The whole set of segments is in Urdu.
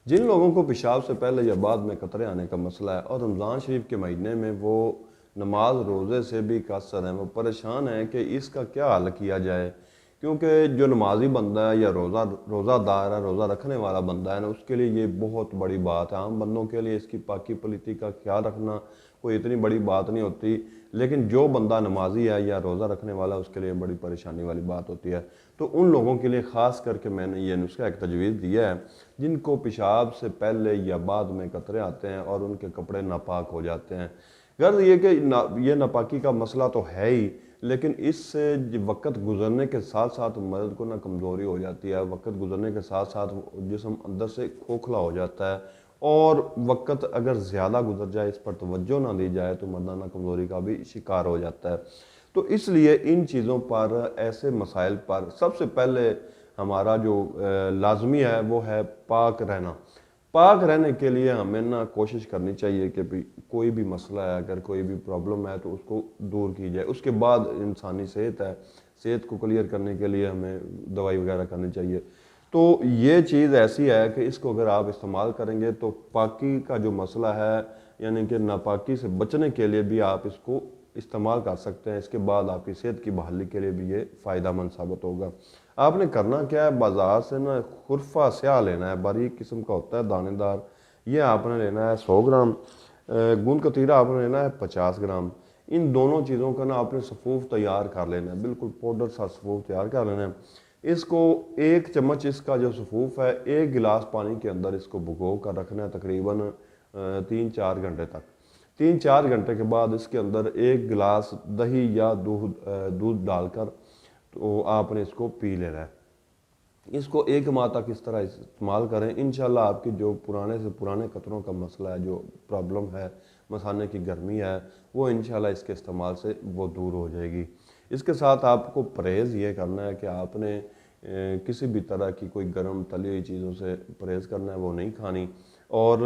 جن لوگوں کو پیشاب سے پہلے یا بعد میں قطرے آنے کا مسئلہ ہے اور رمضان شریف کے مہینے میں وہ نماز روزے سے بھی قاصر ہیں، وہ پریشان ہیں کہ اس کا کیا حل کیا جائے، کیونکہ جو نمازی بندہ ہے یا روزہ دار ہے، روزہ رکھنے والا بندہ ہے نا، اس کے لیے یہ بہت بڑی بات ہے۔ عام بندوں کے لیے اس کی پاکی پلیتی کا خیال رکھنا کوئی اتنی بڑی بات نہیں ہوتی، لیکن جو بندہ نمازی ہے یا روزہ رکھنے والا اس کے لیے بڑی پریشانی والی بات ہوتی ہے۔ تو ان لوگوں کے لیے خاص کر کے میں نے یہ نسخہ ایک تجویز دیا ہے، جن کو پیشاب سے پہلے یا بعد میں قطرے آتے ہیں اور ان کے کپڑے ناپاک ہو جاتے ہیں۔ غرض یہ کہ یہ ناپاکی کا مسئلہ تو ہے ہی، لیکن اس سے وقت گزرنے کے ساتھ ساتھ مرد کو کمزوری ہو جاتی ہے، وقت گزرنے کے ساتھ ساتھ جسم اندر سے کھوکھلا ہو جاتا ہے، اور وقت اگر زیادہ گزر جائے، اس پر توجہ نہ دی جائے تو مردانہ کمزوری کا بھی شکار ہو جاتا ہے۔ تو اس لیے ان چیزوں پر، ایسے مسائل پر سب سے پہلے ہمارا جو لازمی ہے وہ ہے پاک رہنا۔ پاک رہنے کے لیے ہمیں کوشش کرنی چاہیے کہ کوئی بھی مسئلہ ہے، اگر کوئی بھی پرابلم ہے تو اس کو دور کی جائے۔ اس کے بعد انسانی صحت ہے، صحت کو کلیئر کرنے کے لیے ہمیں دوائی وغیرہ کرنی چاہیے۔ تو یہ چیز ایسی ہے کہ اس کو اگر آپ استعمال کریں گے تو پاکی کا جو مسئلہ ہے، یعنی کہ ناپاکی سے بچنے کے لیے بھی آپ اس کو استعمال کر سکتے ہیں۔ اس کے بعد آپ کی صحت کی بحالی کے لیے بھی یہ فائدہ مند ثابت ہوگا۔ آپ نے کرنا کیا ہے، بازار سے خرفہ سیاہ لینا ہے، باریک قسم کا ہوتا ہے، دانے دار، یہ آپ نے لینا ہے 100 گرام۔ گوند کتیرا آپ نے لینا ہے 50 گرام۔ ان دونوں چیزوں کا آپ نے صفوف تیار کر لینا ہے، بالکل پاؤڈر سا صفوف تیار کر لینا ہے۔ اس کو 1 چمچ اس کا جو صفوف ہے 1 گلاس پانی کے اندر اس کو بھگو کر رکھنا ہے تقریباً 3-4 گھنٹے تک۔ 3-4 گھنٹے کے بعد اس کے اندر 1 گلاس دہی یا دودھ ڈال کر تو آپ نے اس کو پی لینا ہے۔ اس کو 1 ماہ تک اس طرح استعمال کریں، انشاءاللہ آپ کی جو پرانے سے پرانے قطروں کا مسئلہ ہے، جو پرابلم ہے، مثانے کی گرمی ہے، وہ انشاءاللہ اس کے استعمال سے وہ دور ہو جائے گی۔ اس کے ساتھ آپ کو پرہیز یہ کرنا ہے کہ آپ نے کسی بھی طرح کی کوئی گرم تلی ہوئی چیزوں سے پرہیز کرنا ہے، وہ نہیں کھانی۔ اور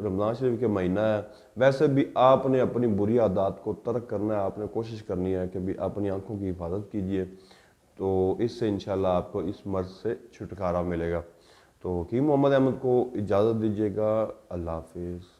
رمضان شریف کے مہینہ ہے، ویسے بھی آپ نے اپنی بری عادات کو ترک کرنا ہے، آپ نے کوشش کرنی ہے کہ بھی اپنی آنکھوں کی حفاظت کیجئے، تو اس سے انشاءاللہ آپ کو اس مرض سے چھٹکارا ملے گا۔ تو حکیم محمد احمد کو اجازت دیجیے گا، اللہ حافظ۔